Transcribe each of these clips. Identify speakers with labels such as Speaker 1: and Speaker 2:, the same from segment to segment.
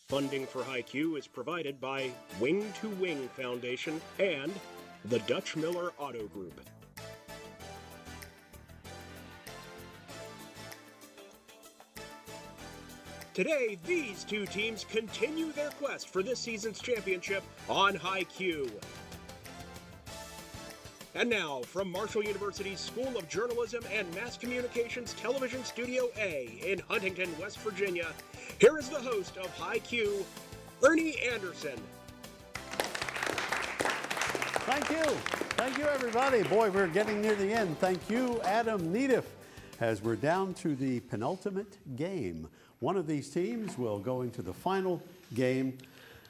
Speaker 1: Funding for HiQ is provided by Wing to Wing Foundation and the Dutch Miller Auto Group. Today, these two teams continue their quest for this season's championship on HiQ. And now, from Marshall University's School of Journalism and Mass Communications Television Studio A in Huntington, West Virginia, here is the host of HiQ, Ernie Anderson.
Speaker 2: Thank you. Thank you, everybody. Boy, we're getting near the end. Thank you, Adam Neediff, as we're down to the penultimate game. One of these teams will go into the final game,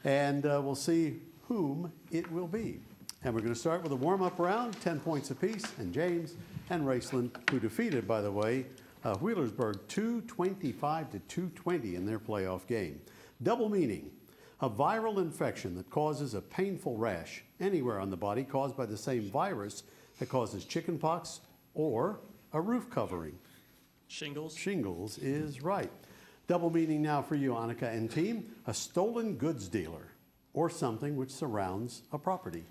Speaker 2: and we'll see whom it will be. And we're going to start with a warm-up round, 10 points apiece, and James and Raceland, who defeated, by the way, Wheelersburg 225-220 in their playoff game. Double meaning, a viral infection that causes a painful rash anywhere on the body caused by the same virus that causes chickenpox or a roof covering.
Speaker 3: Shingles.
Speaker 2: Shingles is right. Double meaning now for you, Annika and team, a stolen goods dealer or something which surrounds a property.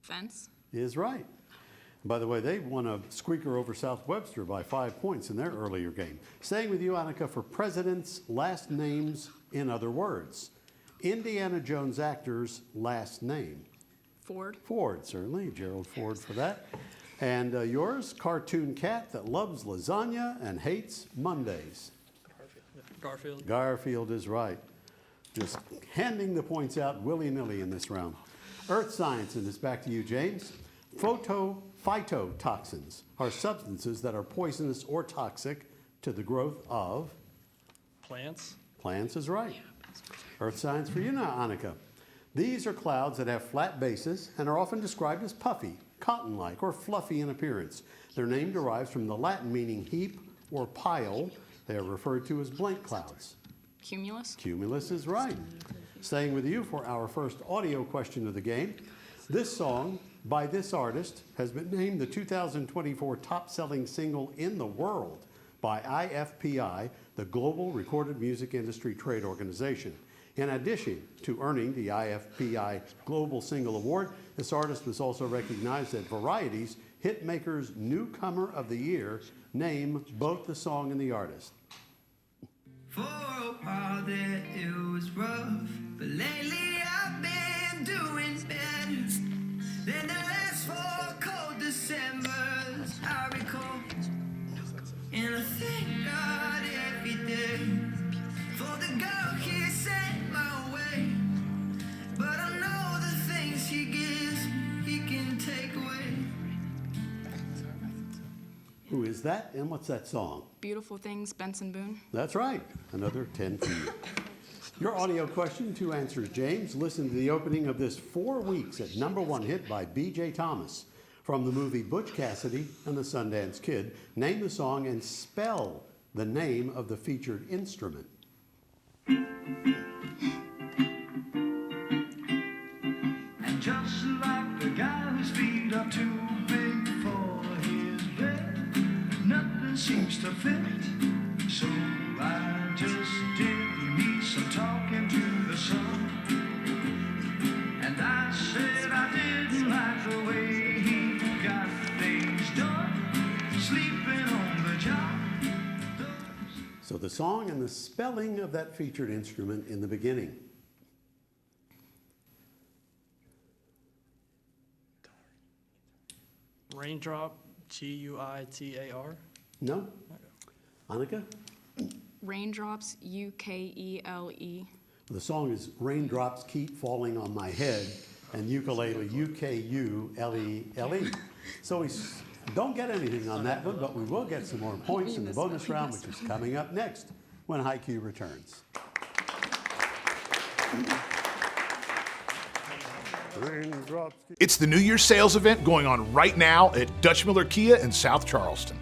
Speaker 4: Fence.
Speaker 2: Is right. By the way, they won a squeaker over South Webster by 5 points in their earlier game. Staying with you, Annika, for presidents' last names in other words. Indiana Jones actor's last name.
Speaker 4: Ford.
Speaker 2: Ford, certainly. Gerald Ford for that. And yours, cartoon cat that loves lasagna and hates Mondays.
Speaker 3: Garfield. Garfield
Speaker 2: is right. Just handing the points out willy-nilly in this round. Earth science, and it's back to you, James. Phytotoxins are substances that are poisonous or toxic to the growth of
Speaker 3: plants.
Speaker 2: Plants is right. Earth science for you now, Annika. These are clouds that have flat bases and are often described as puffy, cotton-like, or fluffy in appearance. Their name derives from the Latin meaning heap or pile. They are referred to as blank clouds.
Speaker 4: Cumulus.
Speaker 2: Cumulus is right. Staying with you for our first audio question of the game. This song by this artist has been named the 2024 top-selling single in the world by IFPI, the Global Recorded Music Industry Trade Organization. In addition to earning the IFPI Global Single Award, this artist was also recognized at Variety's Hitmakers Newcomer of the Year, name both the song and the artist.
Speaker 5: For a while there it was rough, but lately I've been doing better than the last 4 cold Decembers I recall. And I thank God every day for the girl he sent my way. But I know the things he gives, he can take away.
Speaker 2: Who is that, and what's that song?
Speaker 4: Beautiful Things, Benson Boone.
Speaker 2: That's right. Another 10 for you. Your audio question, 2 answers, James. Listen to the opening of this 4 weeks at #1 hit by B.J. Thomas from the movie Butch Cassidy and the Sundance Kid. Name the song and spell the name of the featured instrument.
Speaker 5: And just like the guy whose feet are too big for his bed, nothing seems to fit. So I just did me some talking to the sun. And I said I didn't like the way he got things done, sleeping on the job.
Speaker 2: So the song and the spelling of that featured instrument in the beginning.
Speaker 3: Raindrop. Guitar.
Speaker 2: No? Annika?
Speaker 4: Raindrops, Ukele.
Speaker 2: The song is Raindrops Keep Falling on My Head, and ukulele, Ukulele. So we don't get anything on that one, but we will get some more points in the bonus round, which is coming up next when HiQ returns.
Speaker 6: It's the New Year's sales event going on right now at Dutch Miller Kia in South Charleston.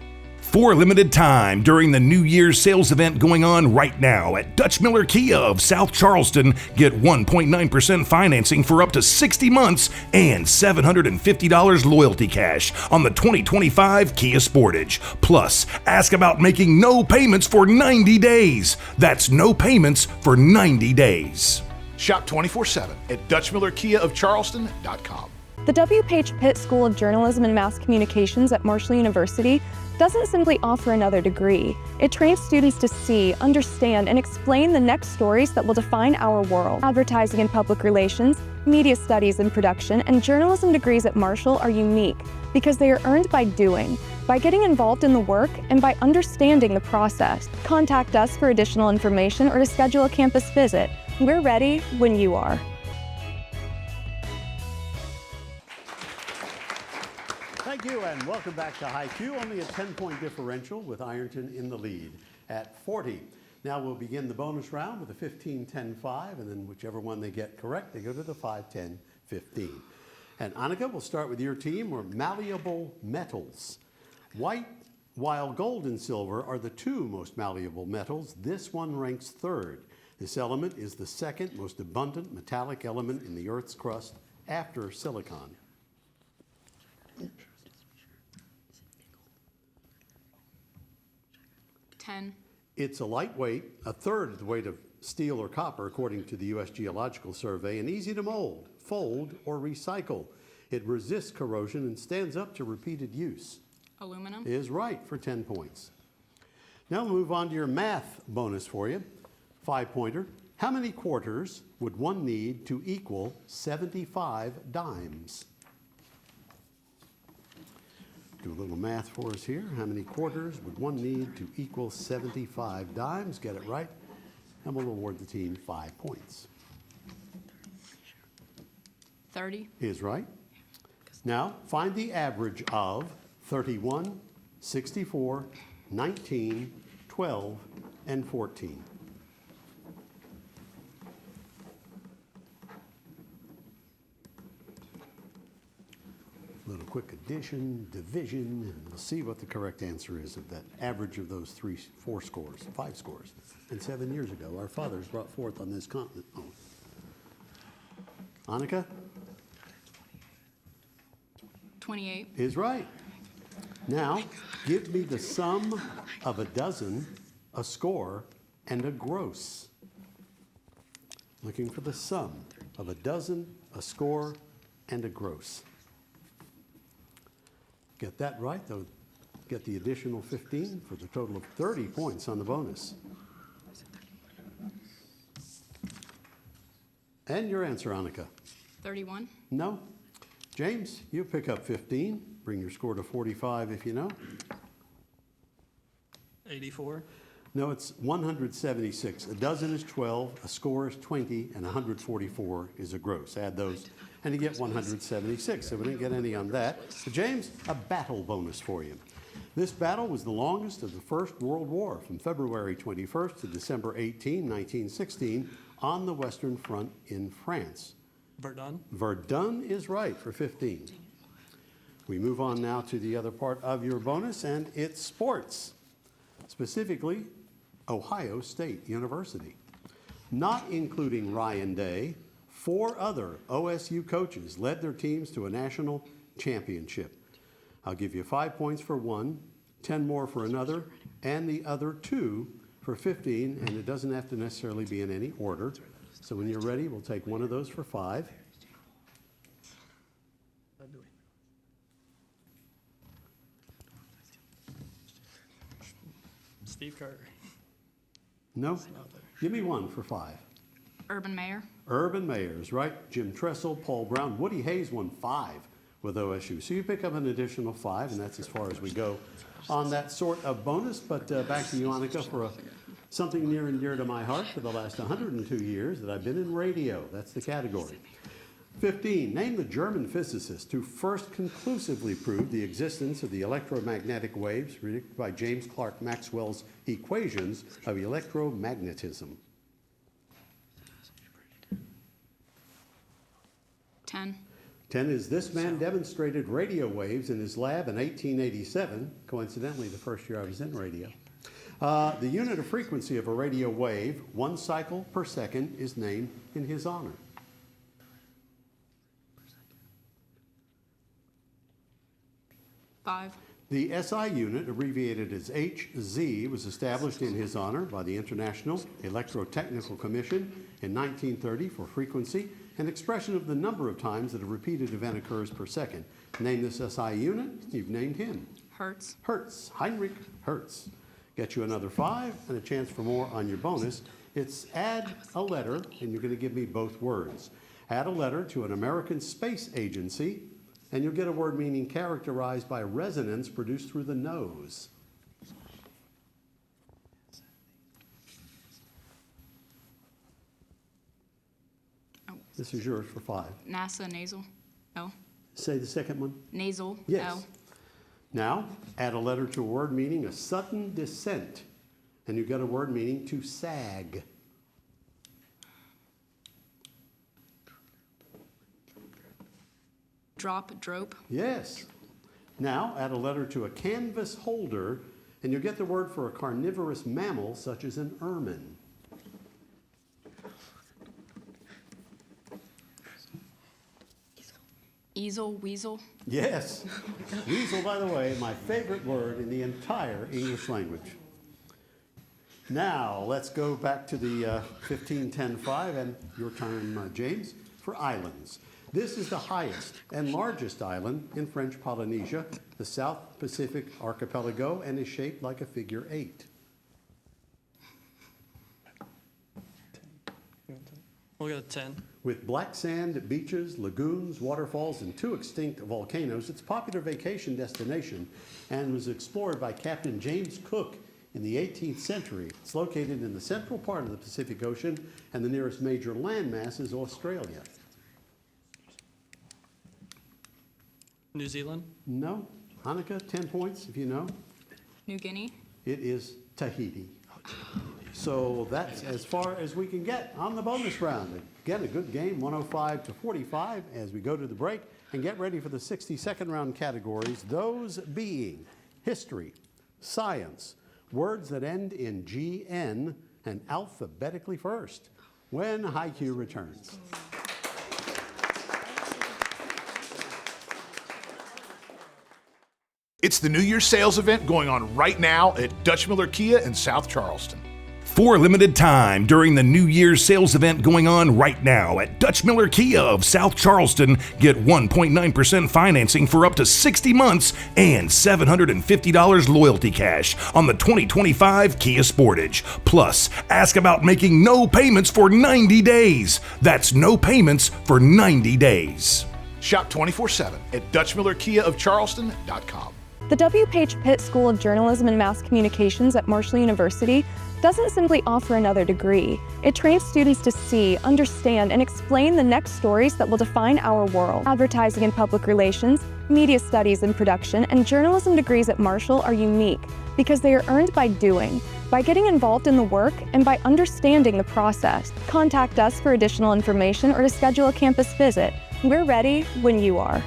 Speaker 6: For a limited time during the New Year's sales event going on right now at Dutch Miller Kia of South Charleston, get 1.9% financing for up to 60 months and $750 loyalty cash on the 2025 Kia Sportage. Plus, ask about making no payments for 90 days. That's no payments for 90 days.
Speaker 7: Shop 24/7 at DutchMillerKiaofCharleston.com.
Speaker 8: The W. Page Pitt School of Journalism and Mass Communications at Marshall University doesn't simply offer another degree. It trains students to see, understand, and explain the next stories that will define our world. Advertising and public relations, media studies and production, and journalism degrees at Marshall are unique because they are earned by doing, by getting involved in the work, and by understanding the process. Contact us for additional information or to schedule a campus visit. We're ready when you are.
Speaker 2: Thank you, and welcome back to High Q. Only a 10-point differential with Ironton in the lead at 40. Now we'll begin the bonus round with a 15-10-5, and then whichever one they get correct, they go to the 5-10-15. And Annika, we'll start with your team, or malleable metals. White, while gold and silver are the two most malleable metals, this one ranks third. This element is the second most abundant metallic element in the Earth's crust after silicon. It's a lightweight, a third of the weight of steel or copper, according to the U.S. Geological Survey, and easy to mold, fold, or recycle. It resists corrosion and stands up to repeated use.
Speaker 4: Aluminum.
Speaker 2: Is right for 10 points. Now we'll move on to your math bonus for you. 5-pointer. How many quarters would one need to equal 75 dimes? Do a little math for us here. How many quarters would one need to equal 75 dimes? Get it right, and we'll award the team 5 points.
Speaker 4: 30.
Speaker 2: Is right. Now, find the average of 31, 64, 19, 12, and 14. A little quick addition, division, and we'll see what the correct answer is of that average of those 5 scores. And 7 years ago, our fathers brought forth on this continent. Oh. Annika?
Speaker 4: 28.
Speaker 2: Is right. Now, give me the sum of a dozen, a score, and a gross. Looking for the sum of a dozen, a score, and a gross. Get that right, they'll get the additional 15 for the total of 30 points on the bonus. And your answer, Annika?
Speaker 4: 31.
Speaker 2: No. James, you pick up 15. Bring your score to 45 if you know.
Speaker 3: 84.
Speaker 2: No, it's 176. A dozen is 12, a score is 20, and 144 is a gross. Add those, and you get 176. So we didn't get any on that. So James, a battle bonus for you. This battle was the longest of the First World War, from February 21st to December 18, 1916, on the Western Front in France.
Speaker 3: Verdun.
Speaker 2: Verdun is right for 15. We move on now to the other part of your bonus, and it's sports. Specifically, Ohio State University. Not including Ryan Day, 4 other OSU coaches led their teams to a national championship. I'll give you 5 points for one, 10 more for another, and the other 2 for 15, and it doesn't have to necessarily be in any order. So when you're ready, we'll take one of those for 5.
Speaker 3: Steve Kerr.
Speaker 2: No? Give me one for 5.
Speaker 4: Urban Meyer.
Speaker 2: Urban Meyer is right. Jim Tressel, Paul Brown. Woody Hayes won 5 with OSU. So you pick up an additional 5, and that's as far as we go on that sort of bonus. But back to you, Annika, for something near and dear to my heart for the last 102 years that I've been in radio. That's the category. 15, name the German physicist who first conclusively proved the existence of the electromagnetic waves predicted by James Clerk Maxwell's equations of electromagnetism.
Speaker 4: 10.
Speaker 2: 10 is this man demonstrated radio waves in his lab in 1887, coincidentally the first year I was in radio. The unit of frequency of a radio wave, 1 cycle per second, is named in his honor.
Speaker 4: Five.
Speaker 2: The SI unit, abbreviated as HZ, was established in his honor by the International Electrotechnical Commission in 1930 for frequency and expression of the number of times that a repeated event occurs per second. Name this SI unit, you've named him.
Speaker 4: Hertz.
Speaker 2: Hertz, Heinrich Hertz. Get you another 5 and a chance for more on your bonus. It's add a letter, and you're going to give me both words. Add a letter to an American space agency, and you'll get a word meaning characterized by resonance produced through the nose.
Speaker 4: Oh.
Speaker 2: This is yours for 5.
Speaker 4: NASA nasal. L.
Speaker 2: Say the second one.
Speaker 4: Nasal.
Speaker 2: Yes.
Speaker 4: L.
Speaker 2: Now, add a letter to a word meaning a sudden descent, and you get a word meaning to sag.
Speaker 4: Drop. Drope.
Speaker 2: Yes. Now, add a letter to a canvas holder, and you'll get the word for a carnivorous mammal, such as an ermine.
Speaker 4: Easel. Weasel.
Speaker 2: Yes. Weasel, by the way, my favorite word in the entire English language. Now, let's go back to the 15-10-5, and your turn, James, for islands. This is the highest and largest island in French Polynesia, the South Pacific archipelago, and is shaped like a figure 8.
Speaker 3: We'll go with 10.
Speaker 2: With black sand, beaches, lagoons, waterfalls, and 2 extinct volcanoes, it's a popular vacation destination and was explored by Captain James Cook in the 18th century. It's located in the central part of the Pacific Ocean, and the nearest major landmass is Australia.
Speaker 3: New Zealand.
Speaker 2: No. Hanukkah, 10 points if you know.
Speaker 4: New Guinea.
Speaker 2: It is Tahiti. So that's as far as we can get on the bonus round. Again, a good game, 105-45 as we go to the break and get ready for the 60-second round categories, those being history, science, words that end in GN, and alphabetically first, when High Q returns.
Speaker 7: It's the New Year's sales event going on right now at Dutch Miller Kia in South Charleston.
Speaker 6: For a limited time during the New Year's sales event going on right now at Dutch Miller Kia of South Charleston, get 1.9% financing for up to 60 months and $750 loyalty cash on the 2025 Kia Sportage. Plus, ask about making no payments for 90 days. That's no payments for 90 days.
Speaker 7: Shop 24/7 at DutchMillerKiaofCharleston.com.
Speaker 8: The W. Page Pitt School of Journalism and Mass Communications at Marshall University doesn't simply offer another degree. It trains students to see, understand, and explain the next stories that will define our world. Advertising and public relations, media studies and production, and journalism degrees at Marshall are unique because they are earned by doing, by getting involved in the work, and by understanding the process. Contact us for additional information or to schedule a campus visit. We're ready when you are.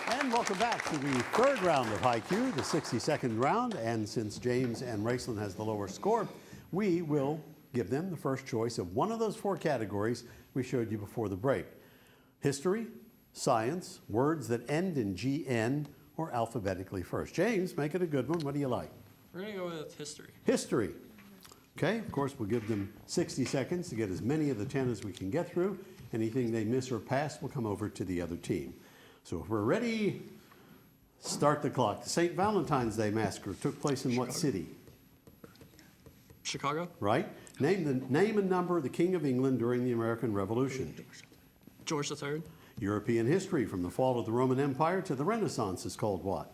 Speaker 2: And welcome back to the third round of High Q, the 60-second round. And since James and Raceland has the lower score, we will give them the first choice of one of those 4 categories we showed you before the break. History, science, words that end in GN, or alphabetically first. James, make it a good one. What do you like?
Speaker 3: We're going to go with history.
Speaker 2: History. Okay, of course, we'll give them 60 seconds to get as many of the 10 as we can get through. Anything they miss or pass will come over to the other team. So if we're ready, start the clock. The St. Valentine's Day Massacre took place in what city?
Speaker 3: Chicago.
Speaker 2: Right? Name and number of the King of England during the American Revolution.
Speaker 3: George III.
Speaker 2: European history from the fall of the Roman Empire to the Renaissance is called what?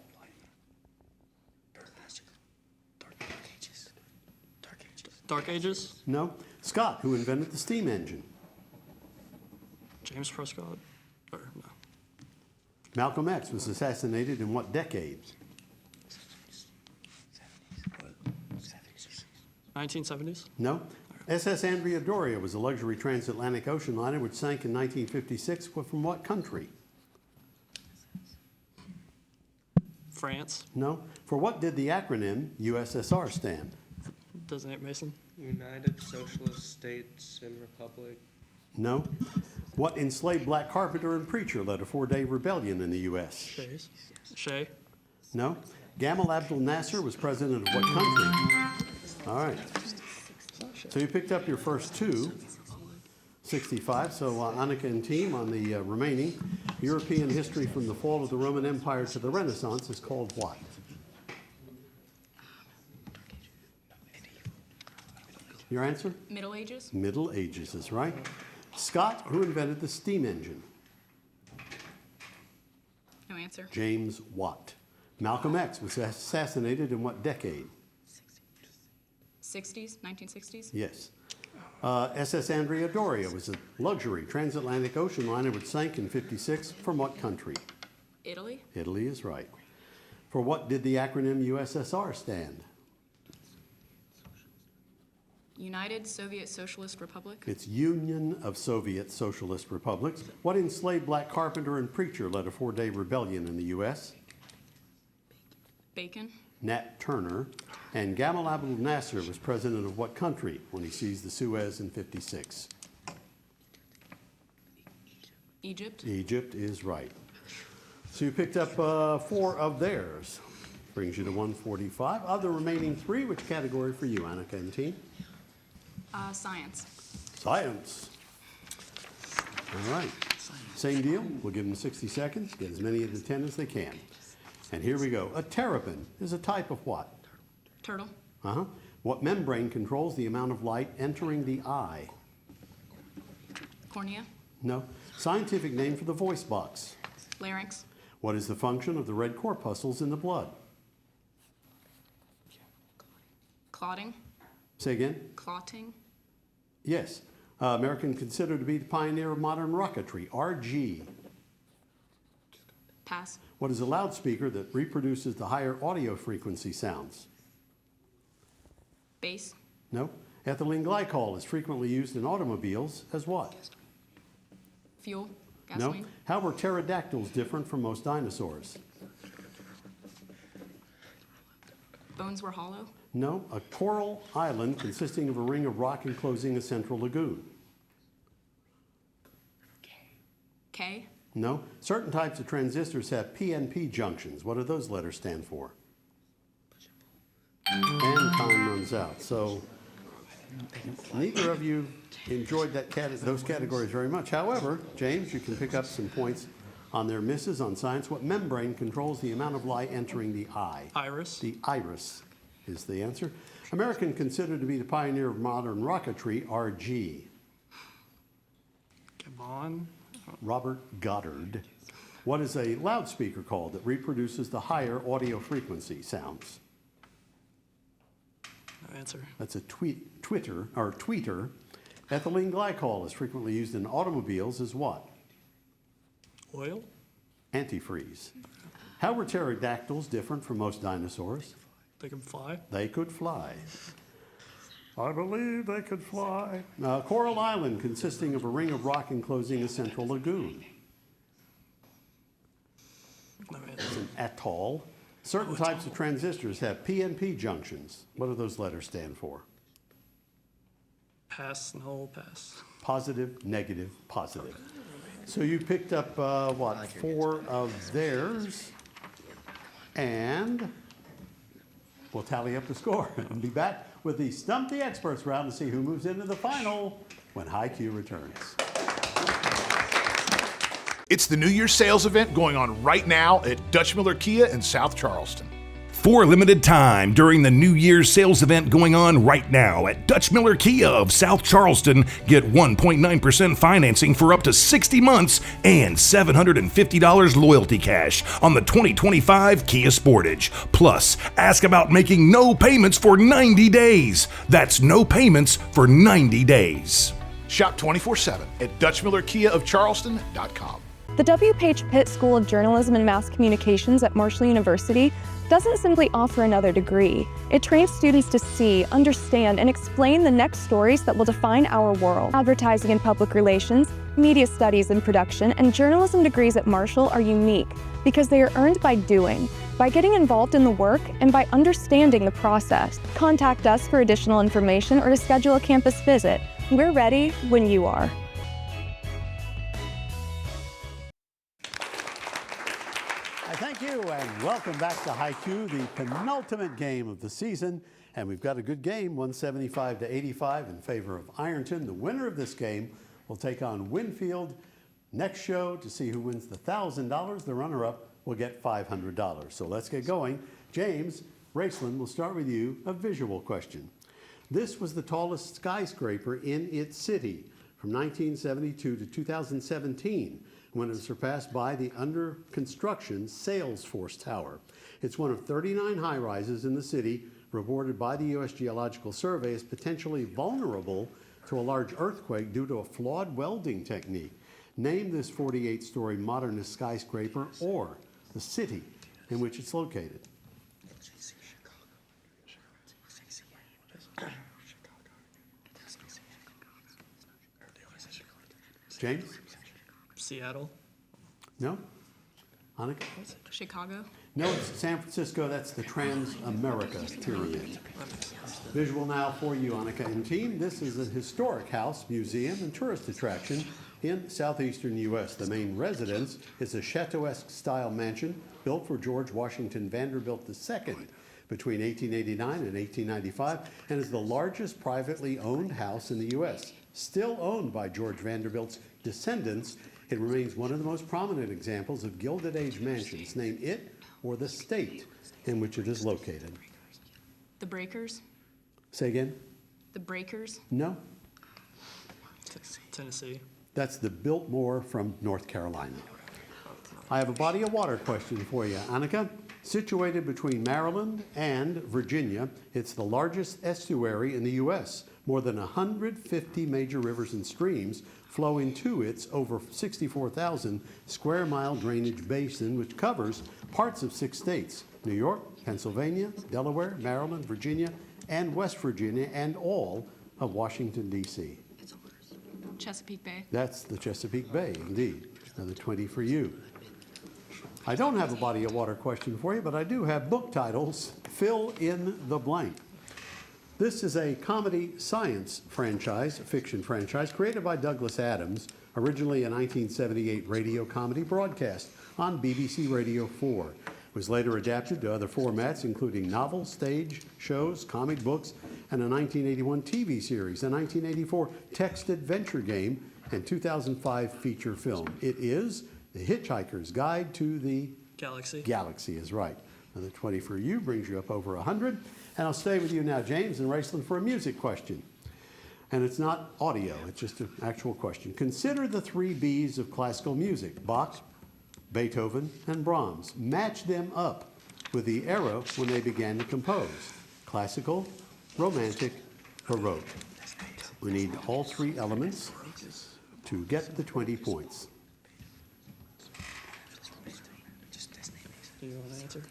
Speaker 3: Dark Ages.
Speaker 2: No. Scott, who invented the steam engine.
Speaker 3: James Prescott. Or no.
Speaker 2: Malcolm X was assassinated in what decade?
Speaker 3: 1970s.
Speaker 2: No. SS Andrea Doria was a luxury transatlantic ocean liner which sank in 1956. From what country?
Speaker 3: France.
Speaker 2: No. For what did the acronym USSR stand?
Speaker 3: Designate Mason.
Speaker 9: United Socialist States and Republic.
Speaker 2: No. What enslaved black carpenter and preacher led a 4-day rebellion in the U.S.?
Speaker 3: Shea.
Speaker 2: No. Gamal Abdel Nasser was president of what country? All right. So you picked up your first two, 65. So Annika and team on the remaining. European history from the fall of the Roman Empire to the Renaissance is called what? Your answer?
Speaker 4: Middle Ages.
Speaker 2: Middle Ages is right. Scott, who invented the steam engine?
Speaker 4: No answer.
Speaker 2: James Watt. Malcolm X was assassinated in what decade?
Speaker 4: 60s, 1960s.
Speaker 2: Yes. SS Andrea Doria was a luxury transatlantic ocean liner which sank in 56. From what country?
Speaker 4: Italy.
Speaker 2: Italy is right. For what did the acronym USSR stand?
Speaker 4: United Soviet Socialist Republic.
Speaker 2: It's Union of Soviet Socialist Republics. What enslaved black carpenter and preacher led a 4-day rebellion in the U.S.?
Speaker 4: Bacon.
Speaker 2: Nat Turner. And Gamal Abdel Nasser was president of what country when he seized the Suez in 56?
Speaker 4: Egypt.
Speaker 2: Egypt is right. So you picked up 4 of theirs. Brings you to 145. Of the remaining 3, which category for you, Annika and team?
Speaker 4: Science.
Speaker 2: Science. All right. Same deal. We'll give them 60 seconds. Get as many of the 10 as they can. And here we go. A terrapin is a type of what?
Speaker 4: Turtle.
Speaker 2: Uh-huh. What membrane controls the amount of light entering the eye?
Speaker 4: Cornea.
Speaker 2: No. Scientific name for the voice box.
Speaker 4: Larynx.
Speaker 2: What is the function of the red corpuscles in the blood?
Speaker 4: Clotting.
Speaker 2: Say again?
Speaker 4: Clotting.
Speaker 2: Yes. American considered to be the pioneer of modern rocketry. RG.
Speaker 4: Pass.
Speaker 2: What is a loudspeaker that reproduces the higher audio frequency sounds?
Speaker 4: Bass.
Speaker 2: No. Ethylene glycol is frequently used in automobiles as what?
Speaker 4: Fuel. Gasoline.
Speaker 2: No. How were pterodactyls different from most dinosaurs?
Speaker 4: Bones were hollow.
Speaker 2: No. A coral island consisting of a ring of rock enclosing a central lagoon.
Speaker 4: K.
Speaker 2: No. Certain types of transistors have PNP junctions. What do those letters stand for? And time runs out. So neither of you enjoyed those categories very much. However, James, you can pick up some points on their misses on science. What membrane controls the amount of light entering the eye?
Speaker 3: Iris.
Speaker 2: The iris is the answer. American considered to be the pioneer of modern rocketry. RG.
Speaker 3: Gabon.
Speaker 2: Robert Goddard. What is a loudspeaker called that reproduces the higher audio frequency sounds?
Speaker 3: No answer.
Speaker 2: That's a tweeter. Ethylene glycol is frequently used in automobiles as what?
Speaker 3: Oil.
Speaker 2: Antifreeze. How were pterodactyls different from most dinosaurs?
Speaker 3: They can fly.
Speaker 2: They could fly. I believe they could fly. Coral island consisting of a ring of rock enclosing a central lagoon.
Speaker 3: No
Speaker 2: It's
Speaker 3: answer.
Speaker 2: an atoll. Certain types of transistors have PNP junctions. What do those letters stand for?
Speaker 3: Pass. No pass.
Speaker 2: Positive, negative, positive. So you picked up, 4 of theirs. And we'll tally up the score and be back with the Stump the Experts round to see who moves into the final when High Q returns.
Speaker 7: It's the New Year's sales event going on right now at Dutch Miller Kia in South Charleston.
Speaker 6: For a limited time during the New Year's sales event going on right now at Dutch Miller Kia of South Charleston, get 1.9% financing for up to 60 months and $750 loyalty cash on the 2025 Kia Sportage. Plus, ask about making no payments for 90 days. That's no payments for 90 days.
Speaker 7: Shop 24/7 at DutchMillerKiaofCharleston.com.
Speaker 8: The W. Page Pitt School of Journalism and Mass Communications at Marshall University doesn't simply offer another degree. It trains students to see, understand, and explain the next stories that will define our world. Advertising and public relations, media studies and production, and journalism degrees at Marshall are unique because they are earned by doing, by getting involved in the work, and by understanding the process. Contact us for additional information or to schedule a campus visit. We're ready when you are.
Speaker 2: Thank you, and welcome back to Haiku, the penultimate game of the season. And we've got a good game, 175 to 85 in favor of Ironton. The winner of this game will take on Winfield. Next show to see who wins the $1,000. The runner-up will get $500. So let's get going. James, Raceland, we'll start with you. A visual question. This was the tallest skyscraper in its city from 1972 to 2017, when it was surpassed by the under construction Salesforce Tower. It's one of 39 high-rises in the city reported by the U.S. Geological Survey as potentially vulnerable to a large earthquake due to a flawed welding technique. Name this 48-story modernist skyscraper or the city in which it's located. James?
Speaker 3: Seattle.
Speaker 2: No? Annika?
Speaker 4: Chicago.
Speaker 2: No, it's San Francisco. That's the Trans-America Pyramid. Visual now for you, Annika and team. This is a historic house, museum, and tourist attraction in southeastern U.S. The main residence is a chateauesque style mansion built for George Washington Vanderbilt II between 1889 and 1895, and is the largest privately owned house in the U.S. Still owned by George Vanderbilt's descendants, it remains one of the most prominent examples of Gilded Age mansions. Name it or the state in which it is located.
Speaker 4: The Breakers.
Speaker 2: Say again?
Speaker 4: The Breakers.
Speaker 2: No.
Speaker 3: Tennessee.
Speaker 2: That's the Biltmore from North Carolina. I have a body of water question for you, Annika. Situated between Maryland and Virginia, it's the largest estuary in the U.S. More than 150 major rivers and streams flow into its over 64,000 square mile drainage basin, which covers parts of 6 states: New York, Pennsylvania, Delaware, Maryland, Virginia, and West Virginia, and all of Washington, D.C.
Speaker 4: Chesapeake Bay.
Speaker 2: That's the Chesapeake Bay, indeed. Another 20 for you. I don't have a body of water question for you, but I do have book titles. Fill in the blank. This is a comedy science franchise, a fiction franchise, created by Douglas Adams, originally a 1978 radio comedy broadcast on BBC Radio 4. It was later adapted to other formats, including novels, stage shows, comic books, and a 1981 TV series, a 1984 text adventure game, and 2005 feature film. It is The Hitchhiker's Guide to the
Speaker 3: Galaxy.
Speaker 2: Galaxy is right. Another 20 for you, brings you up over 100. And I'll stay with you now, James and Raceland, for a music question. And it's not audio, it's just an actual question. Consider the 3 B's of classical music: Bach, Beethoven, and Brahms. Match them up with the era when they began to compose: classical, romantic, Baroque. We need all 3 elements to get the 20 points.
Speaker 3: Do you want to answer?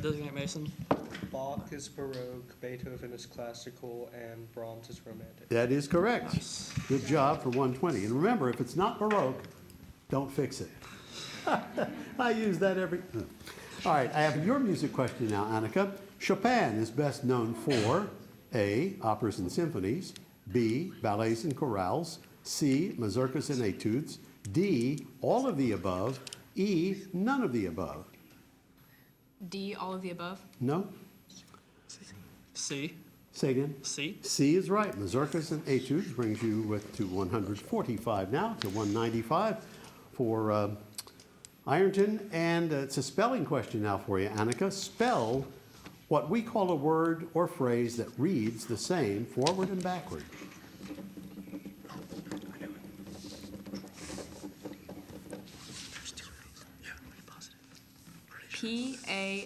Speaker 3: Designate Mason.
Speaker 9: Bach is Baroque, Beethoven is classical, and Brahms is romantic.
Speaker 2: That is correct. Nice. Good job for 120. And remember, if it's not Baroque, don't fix it. I use that every... All right, I have your music question now, Annika. Chopin is best known for A, operas and symphonies, B, ballets and chorales, C, mazurkas and etudes, D, all of the above, E, none of the above.
Speaker 4: D, all of the above.
Speaker 2: No?
Speaker 3: C.
Speaker 2: Say again?
Speaker 3: C.
Speaker 2: C is right. Mazurkas and etudes brings you to 145 now, to 195 for Ironton. And it's a spelling question now for you, Annika. Spell what we call a word or phrase that reads the same forward and backward.
Speaker 4: P-A-L-I-N-D-R-O-M-E.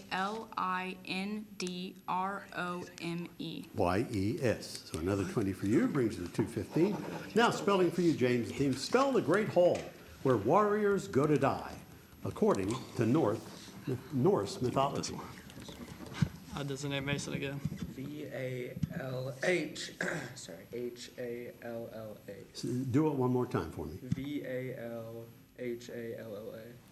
Speaker 2: Y-E-S. So another 20 for you, brings you to 215. Now spelling for you, James and team. Spell the great hall where warriors go to die, according to Norse mythology.
Speaker 3: I designate Mason again.
Speaker 9: V-A-L-H, sorry, H-A-L-L-A.
Speaker 2: Do it one more time for me.
Speaker 9: V-A-L-H-A-L-L-A.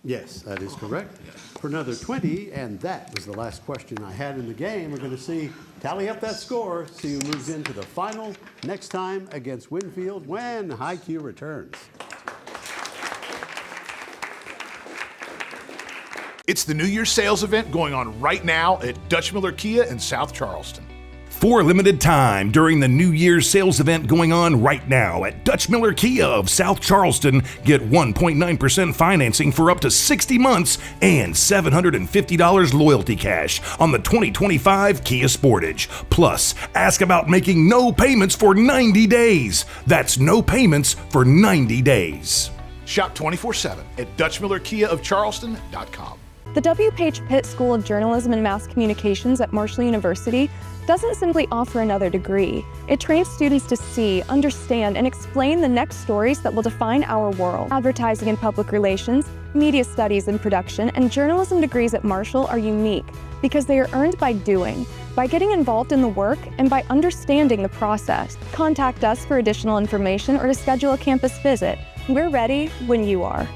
Speaker 2: Yes, that is correct. For another 20, and that was the last question I had in the game. We're going to tally up that score, see who moves into the final next time against Winfield when High Q returns.
Speaker 7: It's the New Year's sales event going on right now at Dutch Miller Kia in South Charleston.
Speaker 6: For a limited time during the New Year's sales event going on right now at Dutch Miller Kia of South Charleston, get 1.9% financing for up to 60 months and $750 loyalty cash on the 2025 Kia Sportage. Plus, ask about making no payments for 90 days. That's no payments for 90 days.
Speaker 7: Shop 24/7 at DutchMillerKiaofCharleston.com.
Speaker 8: The W. Page Pitt School of Journalism and Mass Communications at Marshall University doesn't simply offer another degree. It trains students to see, understand, and explain the next stories that will define our world. Advertising and public relations, media studies and production, and journalism degrees at Marshall are unique because they are earned by doing, by getting involved in the work, and by understanding the process. Contact us for additional information or to schedule a campus visit. We're ready when you are.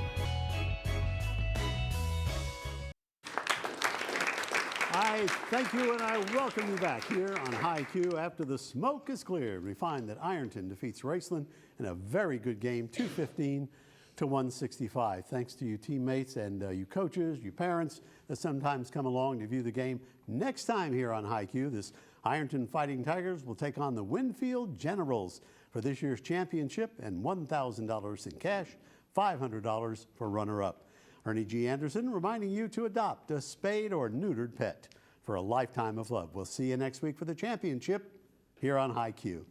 Speaker 2: I thank you and I welcome you back here on High Q. After the smoke is cleared, we find that Ironton defeats Raceland in a very good game, 215 to 165. Thanks to you teammates and you coaches, you parents that sometimes come along to view the game. Next time here on High Q, this Ironton Fighting Tigers will take on the Winfield Generals for this year's championship and $1,000 in cash, $500 for runner-up. Ernie G. Anderson reminding you to adopt a spayed or neutered pet for a lifetime of love. We'll see you next week for the championship here on High Q.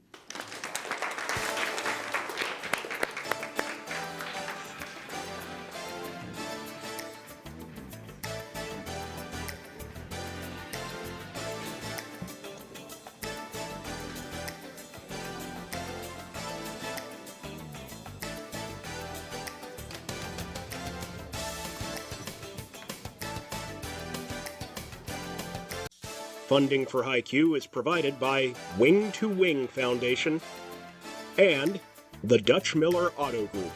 Speaker 1: Funding for High Q is provided by Wing to Wing Foundation and the Dutch Miller Auto Group.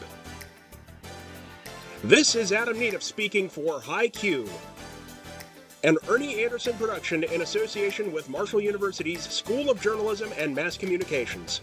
Speaker 1: This is Adam Needham speaking for High Q, an Ernie Anderson production in association with Marshall University's School of Journalism and Mass Communications.